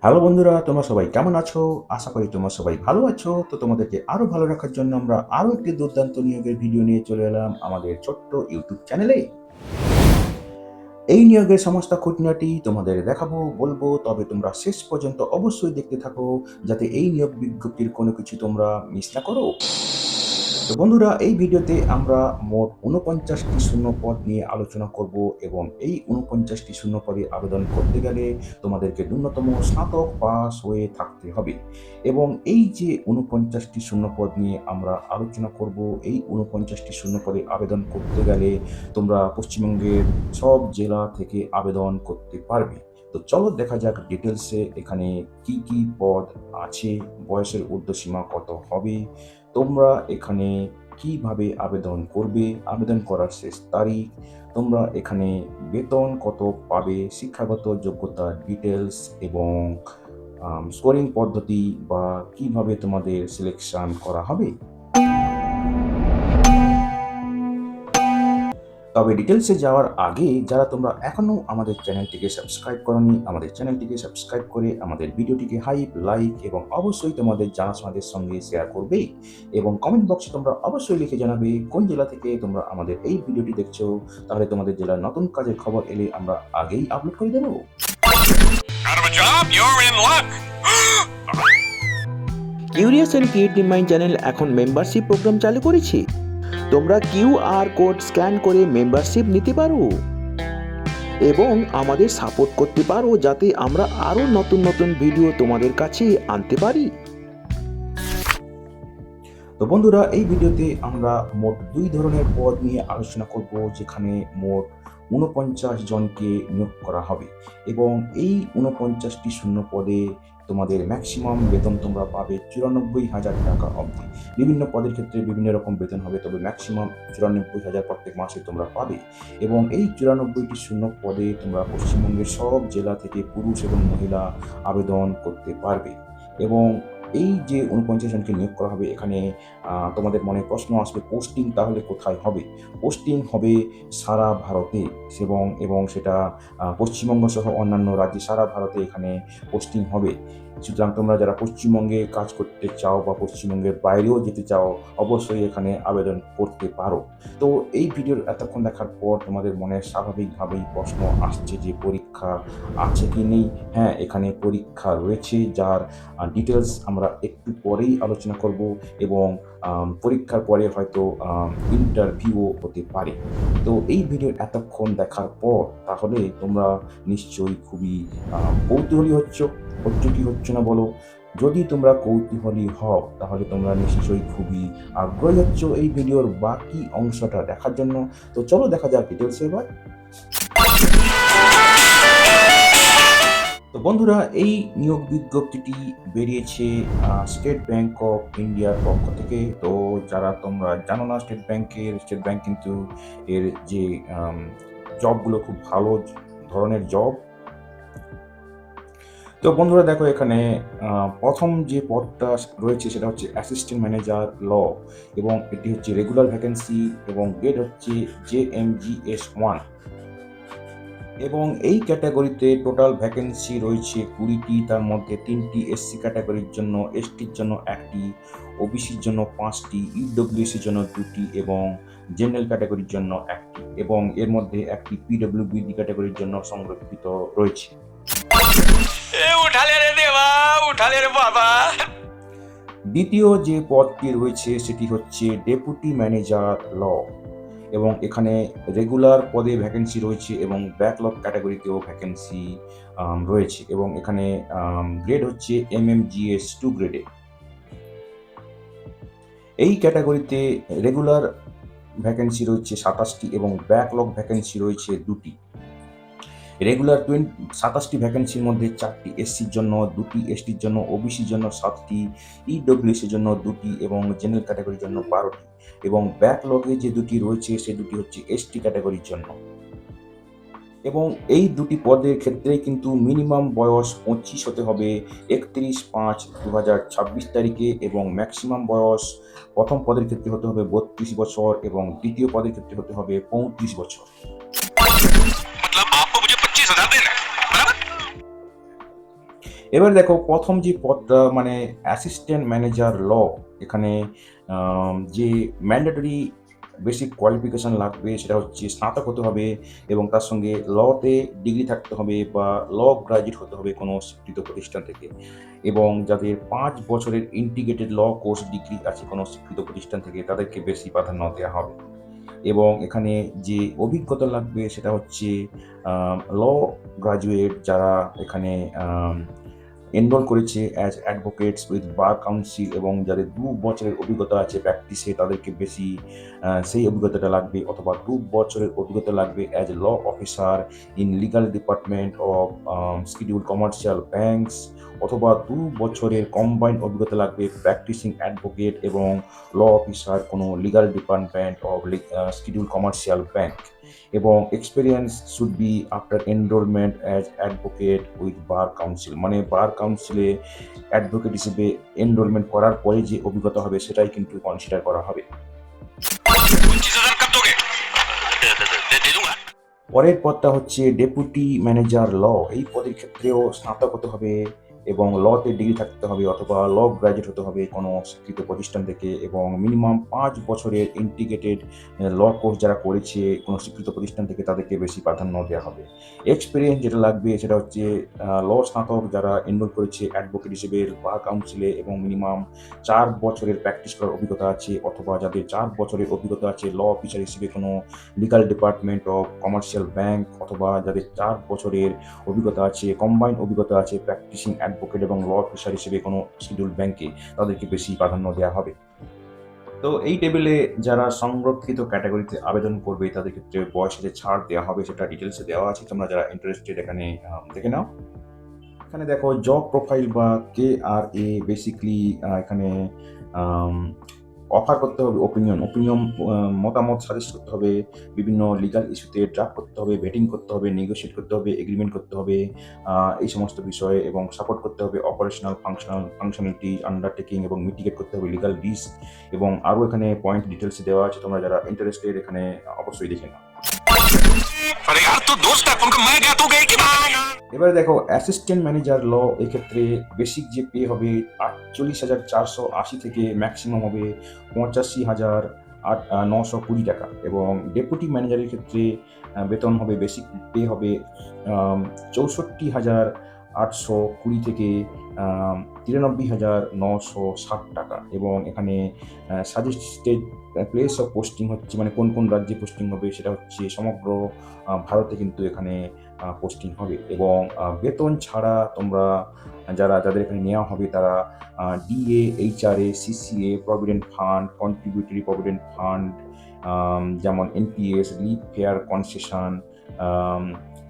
Hello বন্ধুরা, তোমরা সবাই কেমন আছো? আশা করি তোমরা সবাই ভালো আছো। তো তোমাদেরকে আরো ভালো রাখার জন্য আমরা আরো একটি দুর্দান্ত নিয়োগের ভিডিও নিয়ে চলে এলাম আমাদের ছোট্ট ইউটিউব চ্যানেলে। এই নিয়োগের সমস্ত খুঁটিনাটি তোমাদের দেখাবো, বলবো, তবে তোমরা শেষ পর্যন্ত অবশ্যই দেখতে থাকো যাতে এই নিয়োগ বিজ্ঞপ্তির কোনো কিছু তোমরা মিস না করো। তো বন্ধুরা, এই ভিডিওতে আমরা মোট ৪৯টি শূন্য পদ নিয়ে আলোচনা করব এবং এই ৪৯টি শূন্য পদে আবেদন করতে গেলে তোমাদেরকে ন্যূনতম স্নাতক পাস হয়ে থাকতে হবে। এবং এই যে ৪৯টি শূন্য পদ নিয়ে আমরা আলোচনা করব, এই ৪৯টি শূন্য পদে আবেদন করতে গেলে তোমরা পশ্চিমবঙ্গের সব জেলা থেকে আবেদন করতে পারবে। তো চলো দেখা যাক ডিটেলসে এখানে কি কি পদ আছে, বয়সের ঊর্ধ্বসীমা কত হবে, তোমরা এখানে কিভাবে আবেদন করবে, আবেদন করার শেষ তারিখ, তোমরা এখানে বেতন কত পাবে, শিক্ষাগত যোগ্যতার ডিটেলস এবং স্কোরিং পদ্ধতি বা কিভাবে তোমাদের সিলেকশন করা হবে। তবে ডিটেলসে যাওয়ার আগে যারা তোমরা এখনও আমাদের চ্যানেলটিকে সাবস্ক্রাইব করোনি, আমাদের চ্যানেলটিকে সাবস্ক্রাইব করে আমাদের ভিডিওটিকে হাইপ, লাইক এবং অবশ্যই তোমাদের জানাশোনাদের সঙ্গে শেয়ার করবে এবং কমেন্ট বক্সে তোমরা অবশ্যই লিখে জানাবে কোন জেলা থেকে তোমরা আমাদের এই ভিডিওটি দেখছো। তাহলে তোমাদের জেলার নতুন কাজের খবর এলে আমরা আগেই আপলোড করে দেবো। Out of a job? You're in luck. Curious and creative mind channel এখন মেম্বারশিপ প্রোগ্রাম চালু করেছে। তোমরা কিউআর কোড স্ক্যান করে মেম্বারশিপ নিতে পারো এবং আমাদের সাপোর্ট করতে পারো যাতে আমরা আরও নতুন নতুন ভিডিও তোমাদের কাছে আনতে পারি। তো বন্ধুরা, এই ভিডিওতে আমরা মোট 2 ধরনের পদ নিয়ে আলোচনা করব, যেখানে মোট ৪৯ জনকে নিয়োগ করা হবে এবং এই ৪৯টি শূন্য পদে তোমাদের ম্যাক্সিমাম বেতন তোমরা পাবে ৯৪,০০০ টাকা অবধি। বিভিন্ন পদের ক্ষেত্রে বিভিন্ন রকম বেতন হবে, তবে ম্যাক্সিমাম ৯৪,০০০ প্রত্যেক মাসে তোমরা পাবে এবং এই ৯৪টি শূন্য পদে তোমরা পশ্চিমবঙ্গের সব জেলা থেকে পুরুষ এবং মহিলা আবেদন করতে পারবে। এবং এই যে ৪৯ জনকে নিয়োগ করা হবে, এখানে তোমাদের মনে প্রশ্ন আসবে, পোস্টিং তাহলে কোথায় হবে? পোস্টিং হবে সারা ভারতে এবং সেটা পশ্চিমবঙ্গ সহ অন্যান্য রাজ্যে সারা ভারতে এখানে পোস্টিং হবে। সুতরাং তোমরা যারা পশ্চিমবঙ্গে কাজ করতে চাও বা পশ্চিমবঙ্গের বাইরেও যেতে চাও, অবশ্যই এখানে আবেদন করতে পারো। তো এই ভিডিওর এতক্ষণ দেখার পর তোমাদের মনে স্বাভাবিকভাবেই প্রশ্ন আসছে যে পরীক্ষা আছে কি নেই। হ্যাঁ, এখানে পরীক্ষা রয়েছে, যার ডিটেলস আমরা একটু পরেই আলোচনা করব এবং পরীক্ষার পরে হয়তো ইন্টারভিউও হতে পারে। তো এই ভিডিও এতক্ষণ দেখার পর তাহলে তোমরা নিশ্চয়ই খুবই কৌতূহলী হচ্ছ কি হচ্ছে না বলো? যদি তোমরা কৌতূহলী হও তাহলে তোমরা নিশ্চয়ই খুবই আগ্রহী হচ্ছ এই ভিডিওর বাকি অংশটা দেখার জন্য। তো চলো দেখা যাক ডিটেলস এবার। তো বন্ধুরা, এই নিয়োগ বিজ্ঞপ্তিটি বেরিয়েছে স্টেট ব্যাংক অফ ইন্ডিয়ার পক্ষ থেকে। তো যারা তোমরা জানো না, স্টেট ব্যাংক কিন্তু এর যে জবগুলো খুব ভালো ধরনের জব। তো বন্ধুরা দেখো, এখানে প্রথম যে পদটা রয়েছে সেটা হচ্ছে অ্যাসিস্ট্যান্ট ম্যানেজার ল এবং এটি হচ্ছে রেগুলার ভ্যাকেন্সি এবং গ্রেড হচ্ছে JMGS1 এবং এই ক্যাটাগরিতে টোটাল ভ্যাকেন্সি রয়েছে 20টি। তার মধ্যে 3টি SC ক্যাটাগরির জন্য, STর জন্য 1টি, OBCর জন্য 5টি, EWS-এর জন্য 2টি এবং জেনারেল ক্যাটাগরির জন্য 1টি এবং এর মধ্যে একটি PWBD ক্যাটাগরির জন্য সংরক্ষিত রয়েছে। উঠালে রে দেবা, উঠালে রে বাবা। দ্বিতীয় যে পদটি রয়েছে সেটি হচ্ছে ডেপুটি ম্যানেজার ল এবং এখানে রেগুলার পদে ভ্যাকেন্সি রয়েছে এবং ব্যাকলগ ক্যাটাগরিতেও ভ্যাকেন্সি রয়েছে এবং এখানে গ্রেড হচ্ছে MMGS2 গ্রেডে। এই ক্যাটাগরিতে রেগুলার ভ্যাকেন্সি রয়েছে 27টি এবং ব্যাকলগ ভ্যাকেন্সি রয়েছে 2টি। রেগুলার 27টি ভ্যাকেন্সির মধ্যে 4টি SCর জন্য, 2টি STর জন্য, OBCর জন্য 7টি, EWS-এর জন্য 2টি এবং জেনারেল ক্যাটাগরির জন্য 12টি এবং ব্যাকলগে যে 2টি রয়েছে সে 2টি হচ্ছে ST ক্যাটাগরির জন্য। এবং এই 2টি পদের ক্ষেত্রেই কিন্তু মিনিমাম বয়স 25 হতে হবে 31/5/2026 তারিখে এবং ম্যাক্সিমাম বয়স প্রথম পদের ক্ষেত্রে হতে হবে 32 বছর এবং দ্বিতীয় পদের ক্ষেত্রে হতে হবে 35 বছর। मतलब आपको मुझे 25,000 देना है, बराबर? এবার দেখো প্রথম যে পদটা মানে অ্যাসিস্ট্যান্ট ম্যানেজার ল, এখানে যে ম্যান্ডেটরি বেসিক কোয়ালিফিকেশন লাগবে সেটা হচ্ছে স্নাতক হতে হবে এবং তার সঙ্গে লতে ডিগ্রি থাকতে হবে বা ল গ্রাজুয়েট হতে হবে কোনো স্বীকৃত প্রতিষ্ঠান থেকে, এবং যাদের 5 বছরের ইন্টিগ্রেটেড ল কোর্স ডিগ্রি আছে কোনো স্বীকৃত প্রতিষ্ঠান থেকে তাদেরকে বেশি প্রাধান্য দেওয়া হবে। এবং এখানে যে অভিজ্ঞতা লাগবে সেটা হচ্ছে ল গ্রাজুয়েট যারা এখানে এনরোল করেছে as advocates with bar council এবং যাদের 2 বছরের অভিজ্ঞতা আছে প্র্যাকটিসে তাদেরকে বেশি সেই অভিজ্ঞতাটা লাগবে, অথবা 2 বছরের অভিজ্ঞতা লাগবে as law officer in legal department of schedule commercial banks, অথবা 2 বছরের কম্বাইন্ড অভিজ্ঞতা লাগবে প্র্যাকটিসিং অ্যাডভোকেট এবং ল অফিসার কোনো legal department of schedule commercial bank, এবং experience should be after enrolment as advocate with bar council, মানে bar কাউন্সিলে advocate হিসেবে এনরোলমেন্ট করার পরে যে অভিজ্ঞতা হবে সেটাই কিন্তু কনসিডার করা হবে। 25,000 कब दोगे? दे दूंगा। পরের পদটা হচ্ছে ডেপুটি ম্যানেজার ল। এই পদের ক্ষেত্রেও স্নাতক হতে হবে এবং লতে ডিগ্রি থাকতে হবে অথবা ল গ্র্যাজুয়েট হতে হবে কোনো স্বীকৃত প্রতিষ্ঠান থেকে, এবং মিনিমাম 5 বছরের ইন্টিগ্রেটেড ল কোর্স যারা করেছে কোনো স্বীকৃত প্রতিষ্ঠান থেকে তাদেরকে বেশি প্রাধান্য দেওয়া হবে। এক্সপিরিয়েন্স যেটা লাগবে সেটা হচ্ছে ল স্নাতক যারা এনরোল করেছে অ্যাডভোকেট হিসেবে বার কাউন্সিলে এবং মিনিমাম 4 বছরের প্র্যাকটিস করার অভিজ্ঞতা আছে, অথবা যাদের 4 বছরের অভিজ্ঞতা আছে ল অফিসার হিসেবে কোনো legal department of commercial bank, অথবা যাদের 4 বছরের অভিজ্ঞতা আছে কম্বাইন্ড অভিজ্ঞতা আছে প্র্যাকটিসিং অ্যাডভোকেট এবং ল অফিসার হিসেবে কোনো শিডিউল ব্যাংকে, তাদেরকে বেশি প্রাধান্য দেওয়া হবে। তো এই টেবিলে যারা সংরক্ষিত ক্যাটাগরিতে আবেদন করবে তাদের ক্ষেত্রে বয়সে যে ছাড় দেওয়া হবে সেটা ডিটেলসে দেওয়া আছে, তোমরা যারা ইন্টারেস্টেড এখানে দেখে নাও। এখানে দেখো জব প্রোফাইল বা KRA বেসিকলি এখানে অফার করতে হবে ওপিনিয়ন মতামত সাজেস্ট করতে হবে, বিভিন্ন লিগাল ইস্যুতে ড্রাফট করতে হবে, ভেটিং করতে হবে, নেগোশিয়েট করতে হবে, এগ্রিমেন্ট করতে হবে এই সমস্ত বিষয়ে, এবং সাপোর্ট করতে হবে অপারেশনাল ফাংশনালিটি আন্ডারটেকিং, এবং মিটিগেট করতে হবে লিগাল রিস্ক, এবং আরও এখানে পয়েন্ট ডিটেলস দেওয়া আছে, তোমরা যারা ইন্টারেস্টেড এখানে অবশ্যই দেখে নাও। अरे यार तू दोस्त है उनका मैं क्या तू गई कि भाई? এবারে দেখো অ্যাসিস্ট্যান্ট ম্যানেজার ল, এক্ষেত্রে বেসিক যে পে হবে 48,480 থেকে ম্যাক্সিমাম হবে 85,920 টাকা, এবং ডেপুটি ম্যানেজারের ক্ষেত্রে বেতন হবে বেসিক পে হবে 64,820 থেকে 93,960 টাকা, এবং এখানে সাজেস্টেড প্লেস অফ পোস্টিং হচ্ছে মানে কোন কোন রাজ্যে পোস্টিং হবে সেটা হচ্ছে সমগ্র ভারতে কিন্তু এখানে পোস্টিং হবে, এবং বেতন ছাড়া তোমরা যাদের এখানে নেওয়া হবে তারা DA, HRA, CCA, provident fund, contributory provident fund, যেমন NPS, leave fare concession,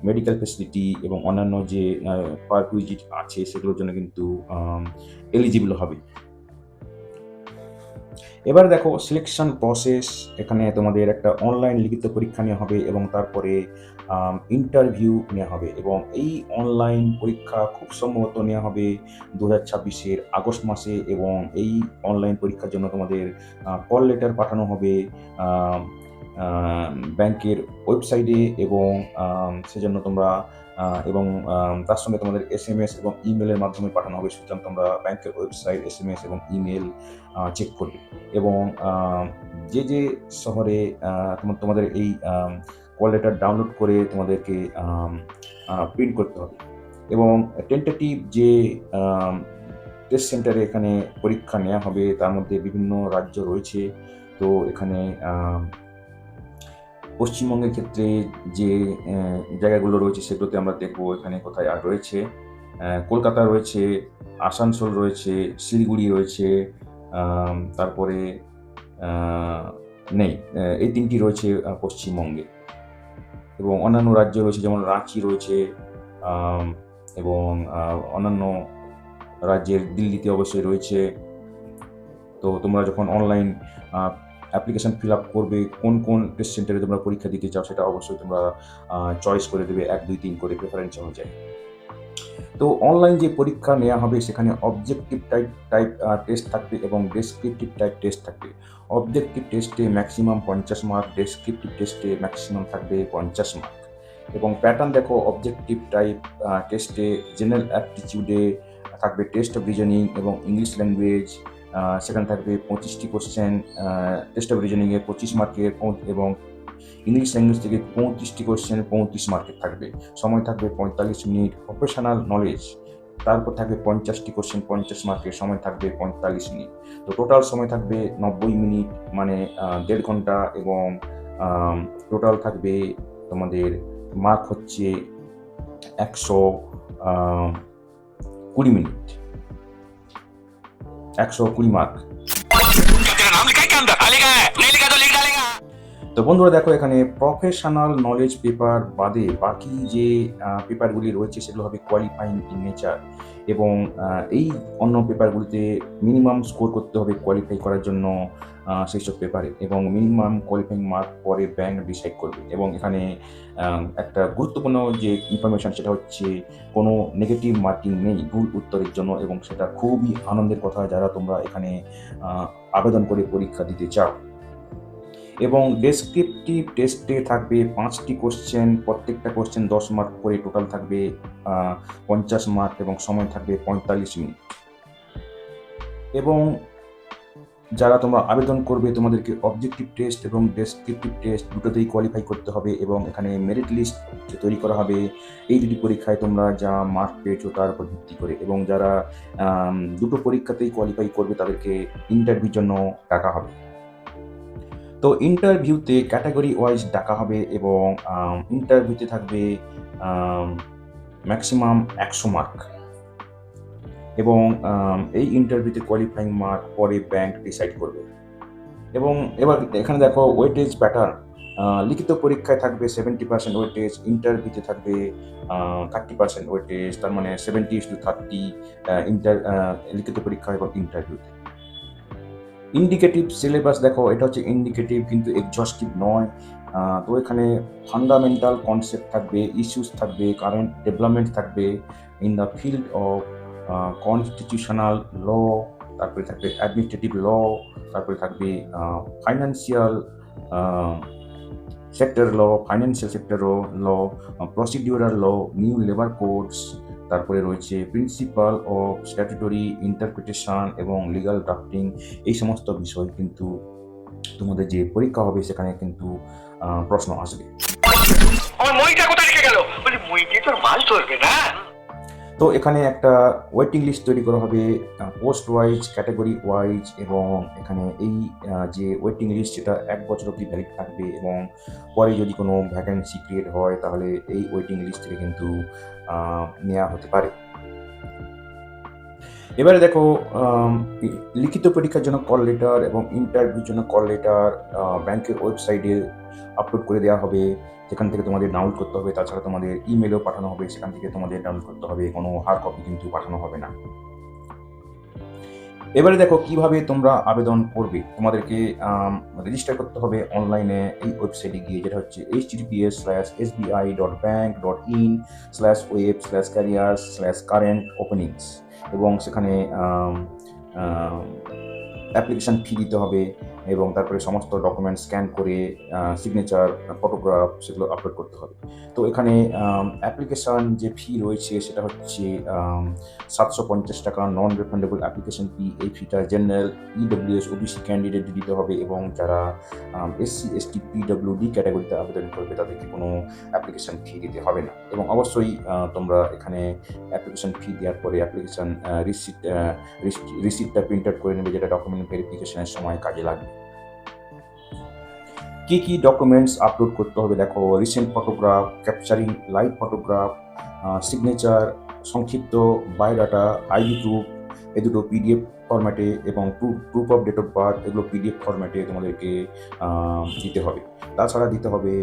medical facility এবং অন্যান্য যে পারকুইজিট আছে সেগুলোর জন্য কিন্তু এলিজিবল হবে। এবার দেখো সিলেকশন প্রসেস, এখানে তোমাদের একটা অনলাইন লিখিত পরীক্ষা নেওয়া হবে এবং তারপরে ইন্টারভিউ নেওয়া হবে, এবং এই অনলাইন পরীক্ষা খুব সম্ভবত নেওয়া হবে 2026-এর আগস্ট মাসে, এবং এই অনলাইন পরীক্ষার জন্য তোমাদের কল লেটার পাঠানো হবে ব্যাংকের ওয়েবসাইটে, এবং সেজন্য তোমরা এবং তার সঙ্গে তোমাদের SMS এবং ইমেলের মাধ্যমে পাঠানো হবে, সুতরাং তোমরা ব্যাংকের ওয়েবসাইট, SMS এবং ইমেল চেক করবে, এবং যে শহরে তোমাদের এই কল লেটার ডাউনলোড করে তোমাদেরকে প্রিন্ট করতে হবে, এবং টেন্টেটিভ যে টেস্ট সেন্টারে এখানে পরীক্ষা নেওয়া হবে তার মধ্যে বিভিন্ন রাজ্য রয়েছে। তো এখানে পশ্চিমবঙ্গের ক্ষেত্রে যে জায়গাগুলো রয়েছে সেগুলোতে আমরা দেখব এখানে কোথায় আর রয়েছে। কলকাতা রয়েছে, আসানসোল রয়েছে, শিলিগুড়ি রয়েছে, তারপরে নেই, এই 3টি রয়েছে পশ্চিমবঙ্গে, এবং অন্যান্য রাজ্য রয়েছে যেমন রাঁচি রয়েছে, এবং অন্যান্য রাজ্যের দিল্লিতে অবশ্যই রয়েছে। তো তোমরা যখন অনলাইন অ্যাপ্লিকেশন ফিল আপ করবে কোন কোন টেস্ট সেন্টারে তোমরা পরীক্ষা দিতে চাও সেটা অবশ্যই তোমরা চয়েস করে দেবে 1, 2, 3 করে প্রেফারেন্স অনুযায়ী। তো অনলাইন যে পরীক্ষা নেওয়া হবে সেখানে অবজেক্টিভ টাইপ টেস্ট থাকবে এবং ডেসক্রিপটিভ টাইপ টেস্ট থাকবে। অবজেক্টিভ টেস্টে ম্যাক্সিমাম 50 মার্ক, ডেসক্রিপটিভ টেস্টে ম্যাক্সিমাম থাকবে 50 মার্ক, এবং প্যাটার্ন দেখো অবজেক্টিভ টাইপ টেস্টে জেনারেল অ্যাপটিটিউডে থাকবে টেস্ট অফ রিজনিং এবং ইংলিশ ল্যাঙ্গুয়েজ। সেখানে থাকবে 25টি কোশ্চেন, টেস্ট অফ রিজনিংয়ে 25 মার্কের এবং ইংলিশ ল্যাঙ্গুয়েজ থেকে 35টি কোশ্চেন 35 মার্কের থাকবে। সময় থাকবে 45 মিনিট। প্রফেশনাল নলেজ, তারপর থাকবে 50টি কোশ্চেন 50 মার্কের, সময় থাকবে 45 মিনিট। তো টোটাল সময় থাকবে 90 মিনিট, মানে 1.5 ঘন্টা, এবং টোটাল থাকবে তোমাদের মার্ক হচ্ছে 120 মিনিট, 120 মার্ক। तेरा नाम लिखा है क्या अंदर? हाँ लिखा है, नहीं लिखा तो लिख डालेगा। তো বন্ধুরা দেখো, এখানে প্রফেশনাল নলেজ পেপার বাদে বাকি যে পেপারগুলি রয়েছে সেগুলো হবে কোয়ালিফাইং ইন নেচার, এবং এই অন্য পেপারগুলিতে মিনিমাম স্কোর করতে হবে কোয়ালিফাই করার জন্য সেই সব পেপারে, এবং মিনিমাম কোয়ালিফাইং মার্ক পরে ব্যাংক ডিসাইড করবে। এবং এখানে একটা গুরুত্বপূর্ণ যে ইনফরমেশন সেটা হচ্ছে কোনো নেগেটিভ মার্কিং নেই ভুল উত্তরের জন্য, এবং সেটা খুবই আনন্দের কথা যারা তোমরা এখানে আবেদন করে পরীক্ষা দিতে চাও। এবং ডেসক্রিপটিভ টেস্টে থাকবে 5টি কোশ্চেন, প্রত্যেকটা কোশ্চেন 10 মার্ক করে, টোটাল থাকবে 50 মার্ক, এবং সময় থাকবে 45 মিনিট। এবং যারা তোমরা আবেদন করবে তোমাদেরকে অবজেক্টিভ টেস্ট এবং ডেসক্রিপটিভ টেস্ট দুটোতেই কোয়ালিফাই করতে হবে, এবং এখানে মেরিট লিস্ট তৈরি করা হবে এই দুটি পরীক্ষায় তোমরা যা মার্ক পেয়েছো তার উপর ভিত্তি করে। এবং যারা দুটো পরীক্ষাতেই কোয়ালিফাই করবে তাদেরকে ইন্টারভিউর জন্য ডাকা হবে। তো ইন্টারভিউতে ক্যাটাগরি ওয়াইজ ডাকা হবে, এবং ইন্টারভিউতে থাকবে ম্যাক্সিমাম 100 মার্ক, এবং এই ইন্টারভিউতে কোয়ালিফাইং মার্ক পরে ব্যাংক ডিসাইড করবে। এবং এবার এখানে দেখো ওয়েটেজ প্যাটার্ন, লিখিত পরীক্ষায় থাকবে 70% ওয়েটেজ, ইন্টারভিউতে থাকবে 30% ওয়েটেজ, তার মানে 70:30 লিখিত পরীক্ষা এবং ইন্টারভিউতে। ইন্ডিকেটিভ সিলেবাস দেখো, এটা হচ্ছে ইন্ডিকেটিভ কিন্তু এক্সহস্টিভ নয়। তো এখানে ফান্ডামেন্টাল কনসেপ্ট থাকবে, ইস্যুস থাকবে, কারেন্ট ডেভেলপমেন্ট থাকবে in the field of constitutional law, তারপরে থাকবে অ্যাডমিনিস্ট্রেটিভ ল, তারপরে থাকবে financial sector law, financial sector law, procedural law, new labour codes, তারপরে রয়েছে প্রিন্সিপাল অফ স্ট্যাটুটরি ইন্টারপ্রিটেশন এবং লিগাল ড্রাফটিং। এই সমস্ত বিষয় কিন্তু তোমাদের যে পরীক্ষা হবে সেখানে কিন্তু প্রশ্ন আসবে। আমার মইটা কোথায় রেখে গেল? বলি মই দিয়ে তোর মাল ধরবে না। তো এখানে একটা ওয়েটিং লিস্ট তৈরি করা হবে পোস্ট ওয়াইজ, ক্যাটাগরি ওয়াইজ, এবং এখানে এই যে ওয়েটিং লিস্ট সেটা 1 বছর অবধি ভ্যালিড থাকবে, এবং পরে যদি কোনো ভ্যাকেন্সি ক্রিয়েট হয় তাহলে এই ওয়েটিং লিস্ট থেকে কিন্তু নেওয়া হতে পারে। এবারে দেখো, লিখিত পরীক্ষার জন্য কল লেটার এবং ইন্টারভিউর জন্য কল লেটার ব্যাংকের ওয়েবসাইটে আপলোড করে দেওয়া হবে, সেখান থেকে তোমাদের ডাউনলোড করতে হবে। তাছাড়া তোমাদের ইমেলও পাঠানো হবে, সেখান থেকে তোমাদের ডাউনলোড করতে হবে, কোনো হার্ড কপি কিন্তু পাঠানো হবে না। এবারে দেখো কিভাবে তোমরা আবেদন করবে। তোমাদেরকে রেজিস্টার করতে হবে অনলাইনে এই ওয়েবসাইটে গিয়ে, যেটা হচ্ছে https:/sbi.bank.in/web/careers/current openings, এবং সেখানে অ্যাপ্লিকেশান ফি দিতে হবে, এবং তারপরে সমস্ত ডকুমেন্ট স্ক্যান করে সিগনেচার, ফটোগ্রাফ সেগুলো আপলোড করতে হবে। তো এখানে অ্যাপ্লিকেশান যে ফি রয়েছে সেটা হচ্ছে 750 টাকা নন রিফান্ডেবল অ্যাপ্লিকেশন ফি। এই ফিটা জেনারেল, ইডব্লিউএস, ওবিসি ক্যান্ডিডেট দিতে হবে, এবং যারা এসসি, এসটি, পিডব্লিউডি ক্যাটাগরিতে আবেদন করবে তাদেরকে কোনো অ্যাপ্লিকেশান ফি দিতে হবে না। এবং অবশ্যই তোমরা এখানে অ্যাপ্লিকেশান ফি দেওয়ার পরে অ্যাপ্লিকেশান রিসিপ্টটা প্রিন্ট আউট করে নেবে, যেটা ডকুমেন্ট ভেরিফিকেশনের সময় কাজে লাগবে। কি কি ডকুমেন্টস আপলোড করতে হবে দেখো, recent photograph, capturing live photograph, signature, সংক্ষিপ্ত বায়োডাটা, আইডি প্রুফ, এই দুটো পিডিএফ ফরম্যাটে, এবং proof of date of birth, এগুলো পিডিএফ ফরম্যাটে তোমাদেরকে দিতে হবে। তাছাড়া দিতে হবে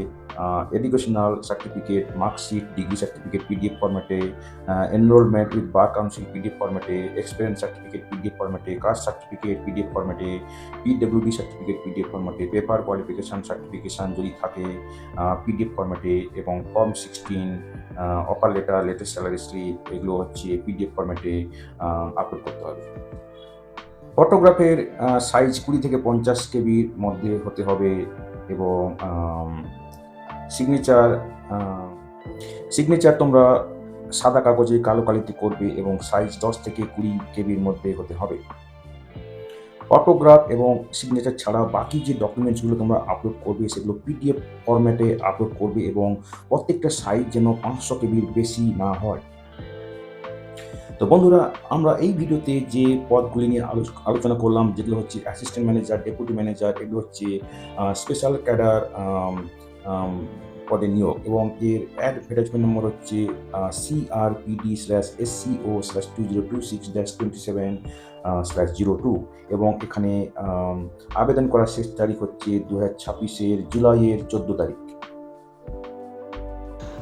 educational certificate, marksheet, degree certificate PDF ফরম্যাটে, enrolment with bar council PDF ফরম্যাটে, এক্সপিরিয়েন্স সার্টিফিকেট পিডিএফ ফরম্যাটে, কাস্ট সার্টিফিকেট পিডিএফ ফরম্যাটে, পিডব্লিউডি সার্টিফিকেট পিডিএফ ফরম্যাটে, পেপার কোয়ালিফিকেশান সার্টিফিকেশান যদি থাকে পিডিএফ ফরম্যাটে, এবং form 16, offer letter, latest salary slip, এগুলো হচ্ছে পিডিএফ ফরম্যাটে আপলোড করতে হবে। ফটোগ্রাফের সাইজ 20 থেকে 50 কেবির মধ্যে হতে হবে, এবং সিগনেচার তোমরা সাদা কাগজে কালো কালিতে করবে এবং সাইজ 10 থেকে 20 কেবির মধ্যে হতে হবে। অটোগ্রাফ এবং সিগনেচার ছাড়া বাকি যে ডকুমেন্টসগুলো তোমরা আপলোড করবে সেগুলো পিডিএফ ফরম্যাটে আপলোড করবে এবং প্রত্যেকটা সাইজ যেন 500 কেবির বেশি না হয়। তো বন্ধুরা, আমরা এই ভিডিওতে যে পদগুলি নিয়ে আলোচনা করলাম, যেগুলো হচ্ছে অ্যাসিস্ট্যান্ট ম্যানেজার, ডেপুটি ম্যানেজার, এগুলো হচ্ছে স্পেশাল ক্যাডার পদে নিয়োগ, এবং এর অ্যাডভার্টাইজমেন্ট নম্বর হচ্ছে CRPD/SCO/2026-27/02, এবং এখানে আবেদন করার শেষ তারিখ হচ্ছে 2026 জুলাইয়ের 14 তারিখ।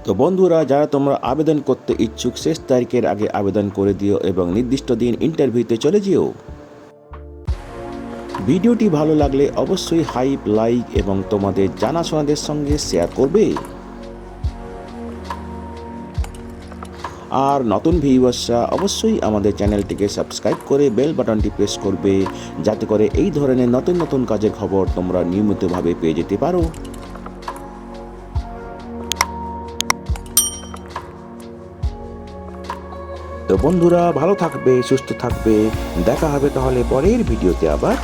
তো বন্ধুরা, যারা তোমরা আবেদন করতে ইচ্ছুক শেষ তারিখের আগে আবেদন করে দিও এবং নির্দিষ্ট দিন ইন্টারভিউতে চলে যেও। ভিডিওটি ভালো লাগলে অবশ্যই হাইপ, লাইক এবং তোমাদের জানাশোনাদের সঙ্গে শেয়ার করবে। আর নতুন ভিউয়ার্সরা অবশ্যই আমাদের চ্যানেলটিকে সাবস্ক্রাইব করে বেল বাটনটি প্রেস করবে, যাতে করে এই ধরনের নতুন নতুন কাজের খবর তোমরা নিয়মিতভাবে পেয়ে যেতে পারো। তো বন্ধুরা, ভালো থাকবে, সুস্থ থাকবে। দেখা হবে তাহলে পরের ভিডিওতে আবার।